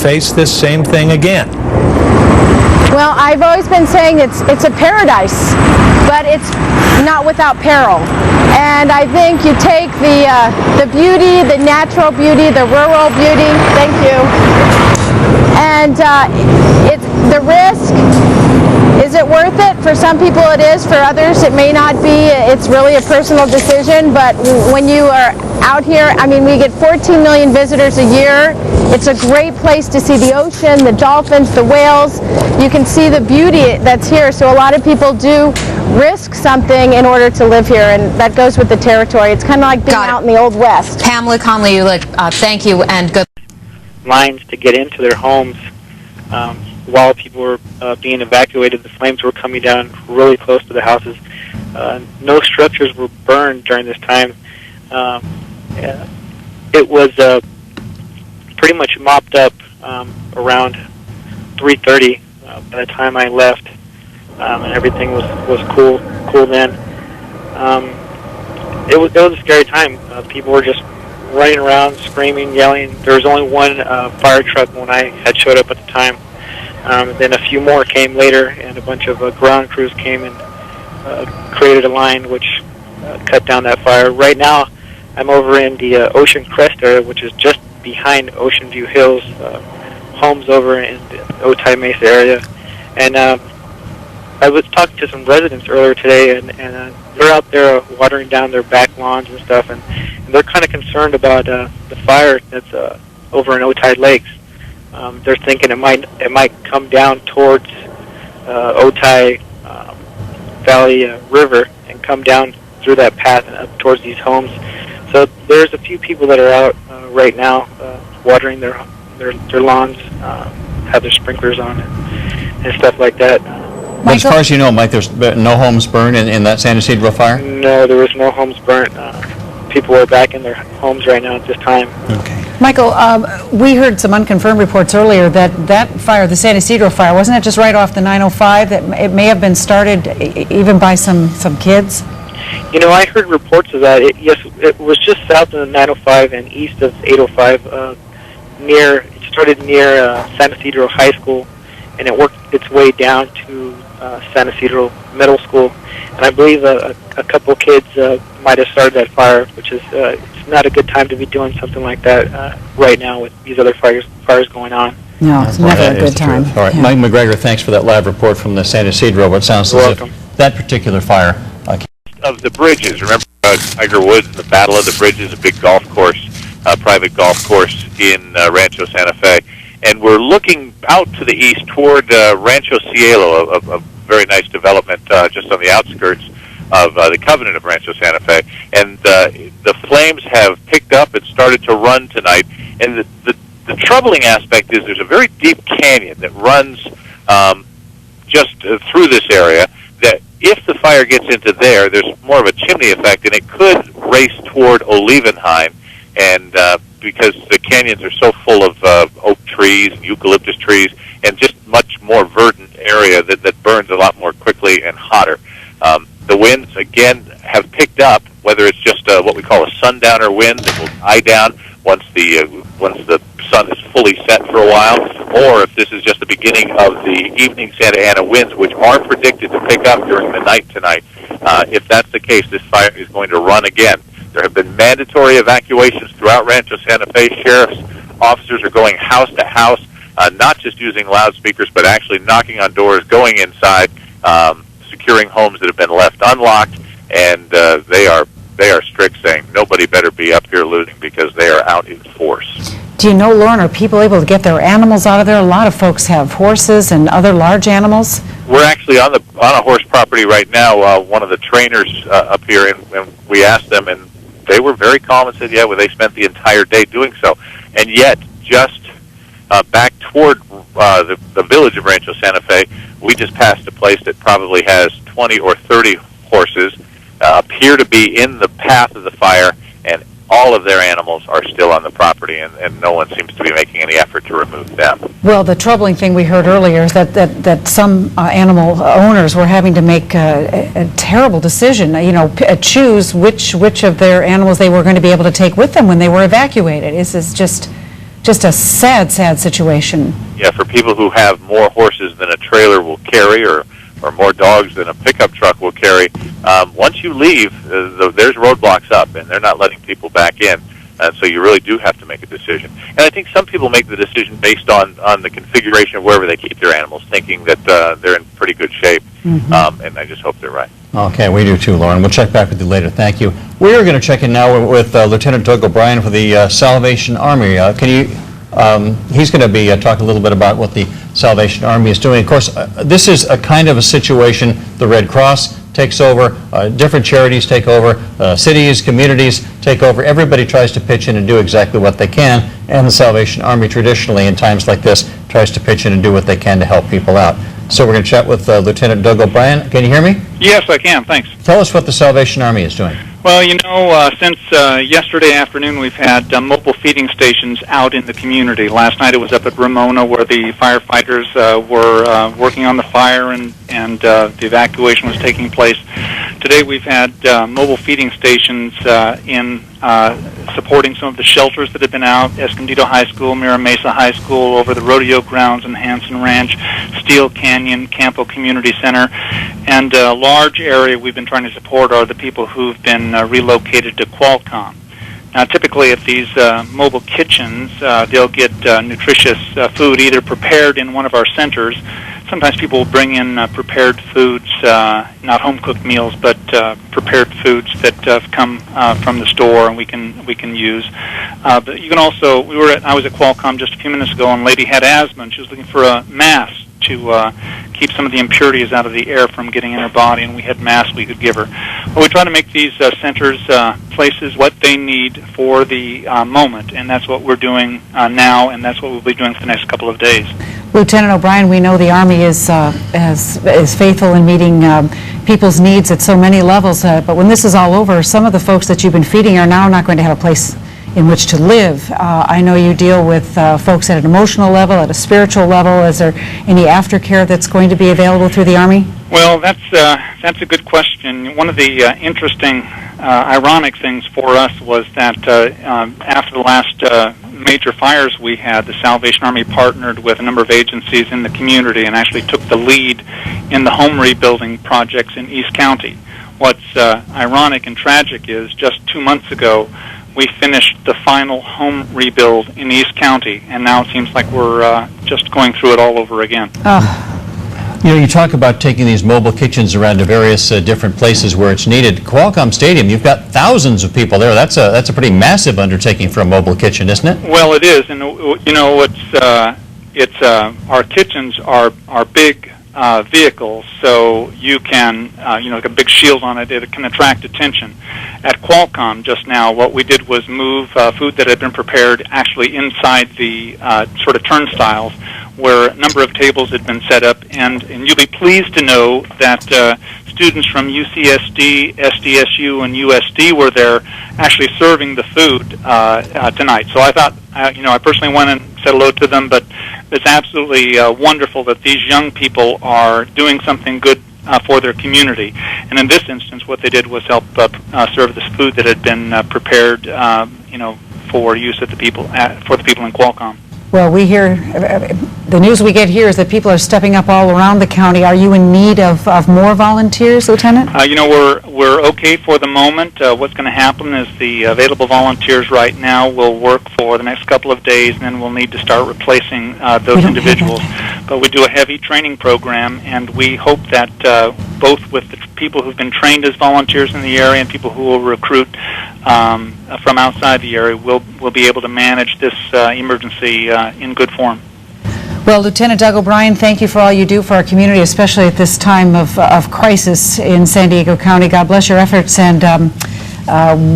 face this same thing again? Well, I've always been saying it's a paradise, but it's not without peril. And I think you take the beauty, the natural beauty, the rural beauty, thank you, and the risk, is it worth it? For some people it is, for others it may not be. It's really a personal decision, but when you are out here, I mean, we get 14 million visitors a year. It's a great place to see the ocean, the dolphins, the whales. You can see the beauty that's here, so a lot of people do risk something in order to live here, and that goes with the territory. It's kind of like being out in the Old West. Pamela Conley, thank you, and good. Lines to get into their homes. While people were being evacuated, the flames were coming down really close to the houses. No structures were burned during this time. It was pretty much mopped up around 3:30 by the time I left, and everything was cool then. It was a scary time. People were just running around, screaming, yelling. There was only one fire truck when I had showed up at the time. Then a few more came later, and a bunch of ground crews came and created a line which cut down that fire. Right now, I'm over in the Ocean Crest area, which is just behind Ocean View Hills, homes over in the Otay Mesa area. And I was talking to some residents earlier today, and they're out there watering down their back lawns and stuff, and they're kind of concerned about the fire that's over in Otay Lakes. They're thinking it might come down towards Otay Valley River and come down through that path and up towards these homes. So there's a few people that are out right now watering their lawns, have their sprinklers on and stuff like that. But as far as you know, Mike, there's no homes burned in that San Ysidro fire? No, there was no homes burnt. People are back in their homes right now at this time. Okay. Michael, we heard some unconfirmed reports earlier that fire, the San Ysidro fire, wasn't it just right off the 905, that it may have been started even by some kids? You know, I heard reports of that. Yes, it was just south of the 905 and east of 805. It started near San Ysidro High School, and it worked its way down to San Ysidro Middle School. And I believe a couple kids might have started that fire, which is it's not a good time to be doing something like that right now with these other fires going on. No, it's never a good time. All right, yeah. Mike McGregor, thanks for that live report from the San Ysidro. What sounds as if that particular fire of the bridges. Remember Tiger Woods, the Battle of the Bridges, a big golf course, private golf course in Rancho Santa Fe. And we're looking out to the east toward Rancho Cielo, a very nice development just on the outskirts of the Covenant of Rancho Santa Fe. And the flames have picked up and started to run tonight. And the troubling aspect is there's a very deep canyon that runs just through this area that if the fire gets into there, there's more of a chimney effect, and it could race toward Olivenheim, and because the canyons are so full of oak trees and eucalyptus trees and just much more verdant area that burns a lot more quickly and hotter. The winds, again, have picked up, whether it's just what we call a sundowner wind that will die down once the sun is fully set for a while, or if this is just the beginning of the evening Santa Ana winds, which are predicted to pick up during the night tonight. If that's the case, this fire is going to run again. There have been mandatory evacuations throughout Rancho Santa Fe. Sheriff's officers are going house to house, not just using loudspeakers, but actually knocking on doors, going inside, securing homes that have been left unlocked, and they are strict, saying nobody better be up here looting because they are out in force. Do you know, Lauren, are people able to get their animals out of there? A lot of folks have horses and other large animals. We're actually on a horse property right now. One of the trainers up here, and we asked them, and they were very calm and said, yeah, well, they spent the entire day doing so. And yet, just back toward the village of Rancho Santa Fe, we just passed a place that probably has 20 or 30 horses, appear to be in the path of the fire, and all of their animals are still on the property, and no one seems to be making any effort to remove them. Well, the troubling thing we heard earlier is that some animal owners were having to make a terrible decision, choose which of their animals they were going to be able to take with them when they were evacuated. This is just just a sad, sad situation. Yeah, for people who have more horses than a trailer will carry, or more dogs than a pickup truck will carry, once you leave, there's roadblocks up, and they're not letting people back in. And so you really do have to make a decision. And I think some people make the decision based on the configuration of wherever they keep their animals, thinking that they're in pretty good shape. And I just hope they're right. Okay, we do too, Lauren. We'll check back with you later. Thank you. We are going to check in now with Lieutenant Doug O'Brien for the Salvation Army. He's going to be talking a little bit about what the Salvation Army is doing. Of course, this is a kind of a situation. The Red Cross takes over, different charities take over, cities, communities take over. Everybody tries to pitch in and do exactly what they can, and the Salvation Army traditionally in times like this tries to pitch in and do what they can to help people out. So we're going to chat with Lieutenant Doug O'Brien. Can you hear me? Yes, I can. Thanks. Tell us what the Salvation Army is doing. Well, since yesterday afternoon, we've had mobile feeding stations out in the community. Last night it was up at Ramona, where the firefighters were working on the fire and the evacuation was taking place. Today we've had mobile feeding stations in supporting some of the shelters that have been out, Escondido High School, Mira Mesa High School, over the rodeo grounds in Hanson Ranch, Steel Canyon, Campo Community Center, and a large area we've been trying to support are the people who've been relocated to Qualcomm. Now, typically at these mobile kitchens, they'll get nutritious food either prepared in one of our centers. Sometimes people will bring in prepared foods, not home-cooked meals, but prepared foods that have come from the store and we can use. But you can also, I was at Qualcomm just a few minutes ago, and a lady had asthma, and she was looking for a mask to keep some of the impurities out of the air from getting in her body, and we had masks we could give her. Well, we try to make these centers places what they need for the moment, and that's what we're doing now, and that's what we'll be doing for the next couple of days. Lieutenant O'Brien, we know the Army is faithful in meeting people's needs at so many levels, but when this is all over, some of the folks that you've been feeding are now not going to have a place in which to live. I know you deal with folks at an emotional level, at a spiritual level. Is there any aftercare that's going to be available through the Army? Well, that's a good question. One of the interesting, ironic things for us was that after the last major fires we had, the Salvation Army partnered with a number of agencies in the community and actually took the lead in the home rebuilding projects in East County. What's ironic and tragic is just 2 months ago, we finished the final home rebuild in East County, and now it seems like we're just going through it all over again. You talk about taking these mobile kitchens around to various different places where it's needed. Qualcomm Stadium, you've got thousands of people there. That's a pretty massive undertaking for a mobile kitchen, isn't it? Well, it is, and our kitchens are big vehicles, so you can, like a big shield on it, it can attract attention. At Qualcomm just now, what we did was move food that had been prepared actually inside the sort of turnstiles where a number of tables had been set up, and you'll be pleased to know that students from UCSD, SDSU, and USD were there actually serving the food tonight. So I thought, I personally went and said hello to them, but it's absolutely wonderful that these young people are doing something good for their community. And in this instance, what they did was help serve this food that had been prepared, for use at for the people in Qualcomm. Well, we hear, the news we get here is that people are stepping up all around the county. Are you in need of more volunteers, Lieutenant? We're okay for the moment. What's going to happen is the available volunteers right now will work for the next couple of days, and then we'll need to start replacing those individuals. But we do a heavy training program, and we hope that both with the people who've been trained as volunteers in the area and people who will recruit from outside the area, we'll be able to manage this emergency in good form. Well, Lieutenant Doug O'Brien, thank you for all you do for our community, especially at this time of crisis in San Diego County. God bless your efforts, and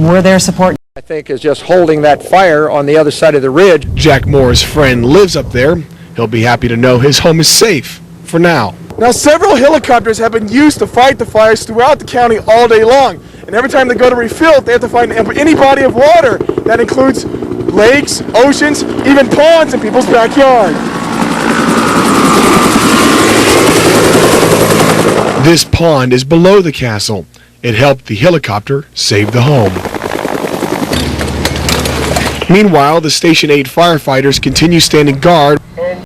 we're there supporting. I think is just holding that fire on the other side of the ridge. Jack Moore's friend lives up there. He'll be happy to know his home is safe for now. Now, several helicopters have been used to fight the fires throughout the county all day long. And every time they go to refill it, they have to find any body of water. That includes lakes, oceans, even ponds in people's backyard. This pond is below the castle. It helped the helicopter save the home. Meanwhile, the Station 8 firefighters continue standing guard